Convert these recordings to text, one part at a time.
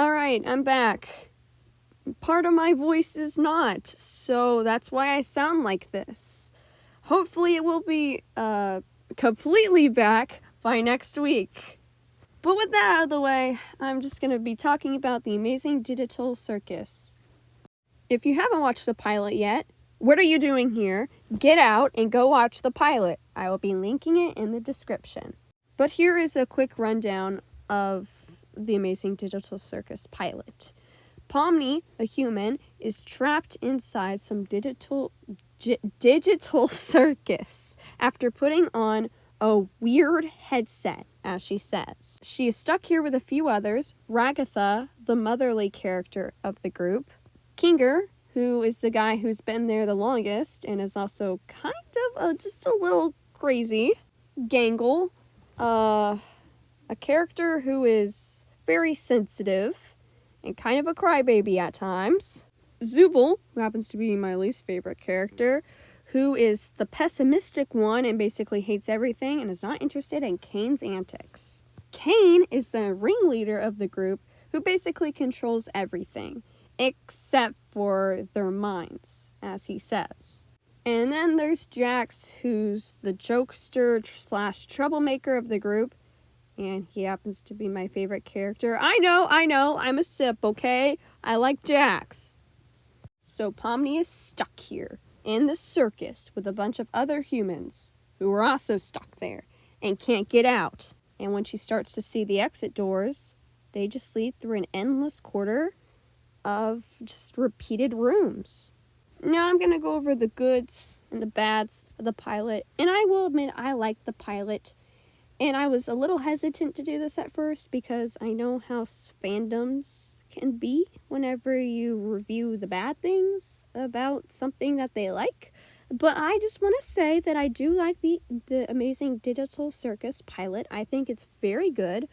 Alright, I'm back. Part of my voice is not, so that's why I sound like this. Hopefully it will be, completely back by next week. But with that out of the way, I'm just gonna be talking about the Amazing Digital Circus. If you haven't watched the pilot yet, what are you doing here? Get out and go watch the pilot. I will be linking it in the description. But here is a quick rundown of the Amazing Digital Circus pilot. Pomni, a human, is trapped inside some digital circus after putting on a weird headset, as she says. She is stuck here with a few others: Ragatha, the motherly character of the group, Kinger, who is the guy who's been there the longest and is also kind of just a little crazy, Gangle, a character who is very sensitive and kind of a crybaby at times, Zubul, who happens to be my least favorite character, who is the pessimistic one and basically hates everything and is not interested in Kane's antics. Kane is the ringleader of the group who basically controls everything, except for their minds, as he says. And then there's Jax, who's the jokester / troublemaker of the group, and he happens to be my favorite character. I know, I'm a sip, okay? I like Jax. So Pomni is stuck here, in the circus, with a bunch of other humans, who are also stuck there, and can't get out. And when she starts to see the exit doors, they just lead through an endless corridor of just repeated rooms. Now I'm gonna go over the goods and the bads of the pilot, and I will admit I like the pilot. And I was a little hesitant to do this at first because I know how fandoms can be whenever you review the bad things about something that they like. But I just want to say that I do like the Amazing Digital Circus pilot. I think it's very good,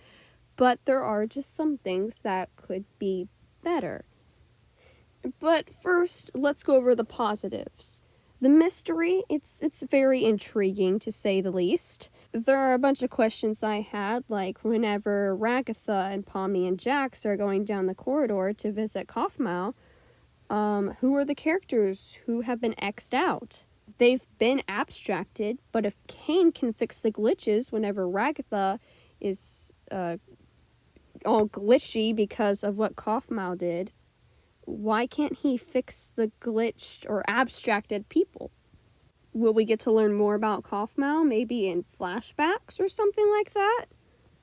but there are just some things that could be better. But first, let's go over the positives. The mystery, it's very intriguing, to say the least. There are a bunch of questions I had, like whenever Ragatha and Pomni and Jax are going down the corridor to visit Kaufmau, who are the characters who have been X'd out? They've been abstracted, but if Kane can fix the glitches whenever Ragatha is all glitchy because of what Kaufmau did, why can't he fix the glitched or abstracted people? Will we get to learn more about Kaufmau, maybe in flashbacks or something like that?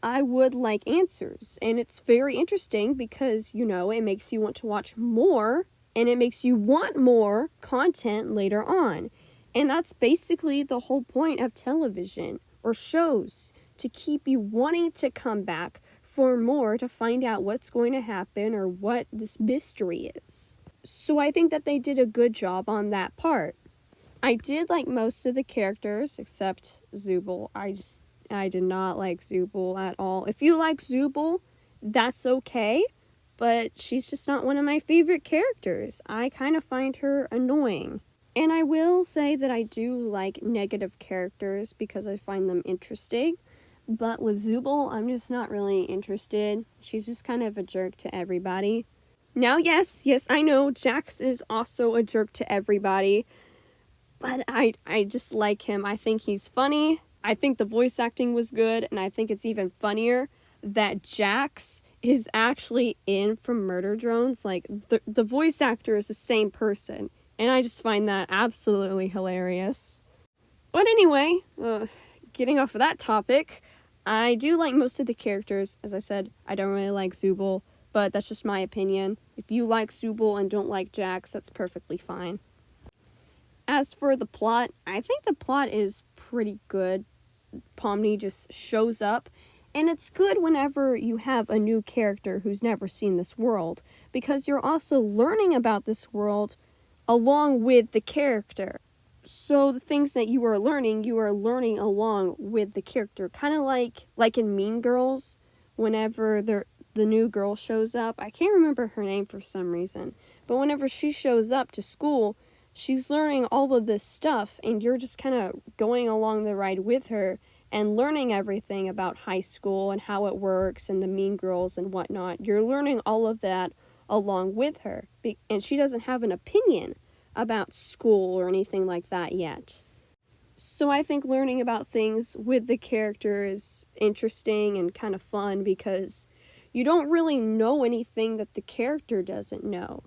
I would like answers, and it's very interesting because, it makes you want to watch more, and it makes you want more content later on. And that's basically the whole point of television or shows, to keep you wanting to come back for more, to find out what's going to happen or what this mystery is. So I think that they did a good job on that part. I did like most of the characters except Zubul. I did not like Zubul at all. If you like Zubul, that's okay, but she's just not one of my favorite characters. I kind of find her annoying. And I will say that I do like negative characters because I find them interesting. But with Zubul, I'm just not really interested. She's just kind of a jerk to everybody. Now, yes, I know Jax is also a jerk to everybody, but I just like him. I think he's funny. I think the voice acting was good, and I think it's even funnier that Jax is actually in from Murder Drones. Like, the voice actor is the same person, and I just find that absolutely hilarious. But anyway, getting off of that topic, I do like most of the characters. As I said, I don't really like Zubul, but that's just my opinion. If you like Zubul and don't like Jax, that's perfectly fine. As for the plot, I think the plot is pretty good. Pomni just shows up, and it's good whenever you have a new character who's never seen this world, because you're also learning about this world along with the character. So the things that you are learning along with the character. Kind of like in Mean Girls, whenever the new girl shows up. I can't remember her name for some reason. But whenever she shows up to school, she's learning all of this stuff, and you're just kind of going along the ride with her. and learning everything about high school and how it works and the mean girls and whatnot. You're learning all of that along with her, and she doesn't have an opinion about school or anything like that yet. So I think learning about things with the character is interesting and kind of fun because you don't really know anything that the character doesn't know.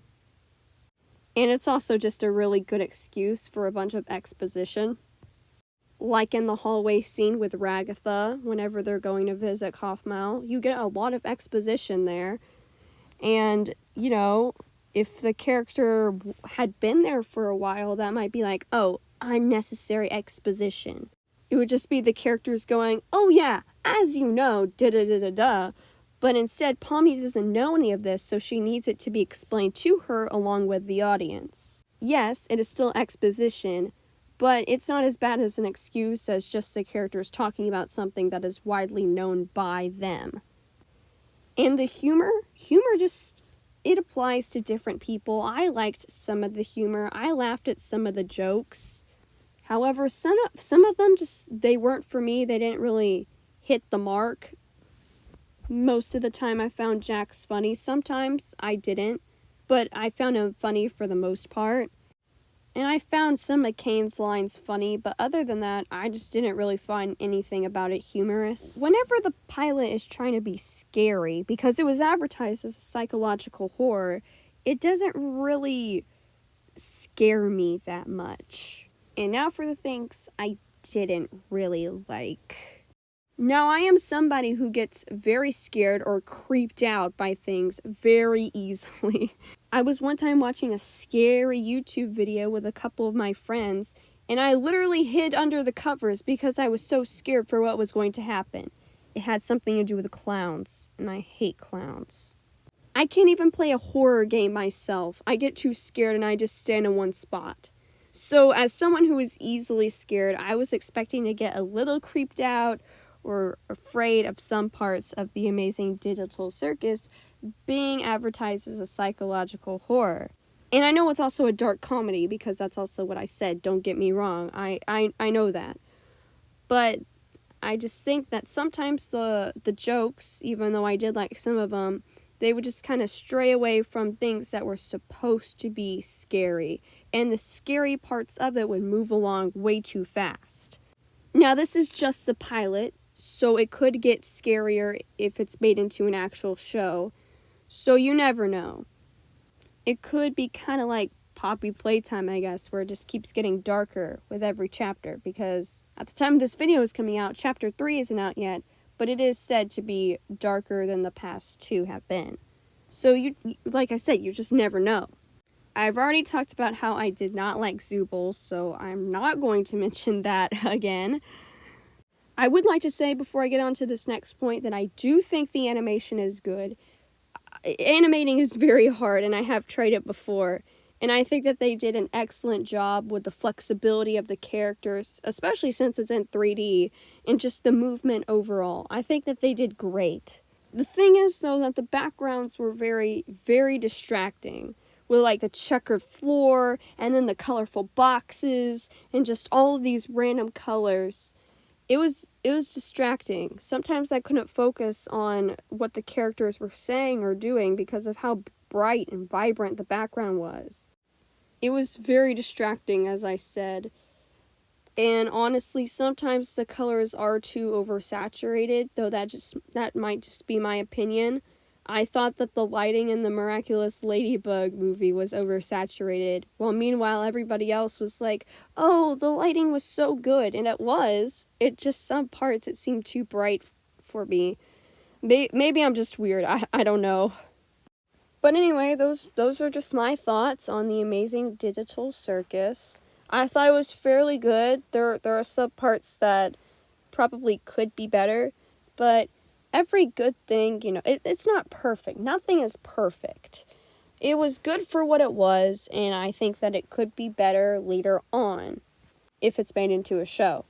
And it's also just a really good excuse for a bunch of exposition. Like in the hallway scene with Ragatha, whenever they're going to visit Kaufmau, you get a lot of exposition there. And, you know, if the character had been there for a while, that might be like, oh, unnecessary exposition. It would just be the characters going, oh yeah, as you know, da-da-da-da-da. But instead, Pomni doesn't know any of this, so she needs it to be explained to her along with the audience. Yes, it is still exposition, but it's not as bad as an excuse as just the characters talking about something that is widely known by them. And the humor just, it applies to different people. I liked some of the humor. I laughed at some of the jokes. However, some of them just, they weren't for me. They didn't really hit the mark. Most of the time I found Jax funny. Sometimes I didn't, but I found him funny for the most part. And I found some of Kane's lines funny, but other than that, I just didn't really find anything about it humorous. Whenever the pilot is trying to be scary, because it was advertised as a psychological horror, it doesn't really scare me that much. And now for the things I didn't really like. Now, I am somebody who gets very scared or creeped out by things very easily. I was one time watching a scary YouTube video with a couple of my friends, and I literally hid under the covers because I was so scared for what was going to happen. It had something to do with clowns, and I hate clowns. I can't even play a horror game myself. I get too scared and I just stand in one spot. So as someone who is easily scared, I was expecting to get a little creeped out or afraid of some parts of the Amazing Digital Circus being advertised as a psychological horror. And I know it's also a dark comedy because that's also what I said, don't get me wrong, I know that. But I just think that sometimes the jokes, even though I did like some of them, they would just kind of stray away from things that were supposed to be scary. And the scary parts of it would move along way too fast. Now, this is just the pilot, so it could get scarier if it's made into an actual show. So you never know. It could be kind of like Poppy Playtime, I guess, where it just keeps getting darker with every chapter. Because at the time this video is coming out, chapter 3 isn't out yet, but it is said to be darker than the past 2 have been. So you, like I said, you just never know. I've already talked about how I did not like Zoobles, so I'm not going to mention that again. I would like to say before I get on to this next point that I do think the animation is good. Animating is very hard, and I have tried it before. And I think that they did an excellent job with the flexibility of the characters, especially since it's in 3D, and just the movement overall. I think that they did great. The thing is, though, that the backgrounds were very, very distracting. With, like, the checkered floor, and then the colorful boxes, and just all of these random colors. It was distracting. Sometimes I couldn't focus on what the characters were saying or doing because of how bright and vibrant the background was. It was very distracting, as I said. And honestly, sometimes the colors are too oversaturated, though that might just be my opinion. I thought that the lighting in the Miraculous Ladybug movie was oversaturated, while meanwhile everybody else was like, oh, the lighting was so good, and it was. It just, some parts it seemed too bright for me. Maybe I'm just weird, I don't know. But anyway, those are just my thoughts on the Amazing Digital Circus. I thought it was fairly good. There are some parts that probably could be better, but every good thing, you know, it's not perfect. Nothing is perfect. It was good for what it was, and I think that it could be better later on if it's made into a show.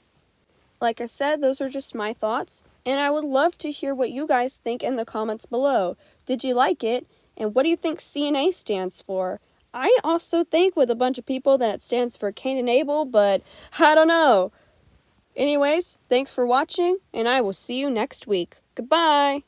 Like I said, those are just my thoughts, and I would love to hear what you guys think in the comments below. Did you like it? And what do you think CNA stands for? I also think with a bunch of people that it stands for Cain and Abel, but I don't know. Anyways, thanks for watching, and I will see you next week. Goodbye!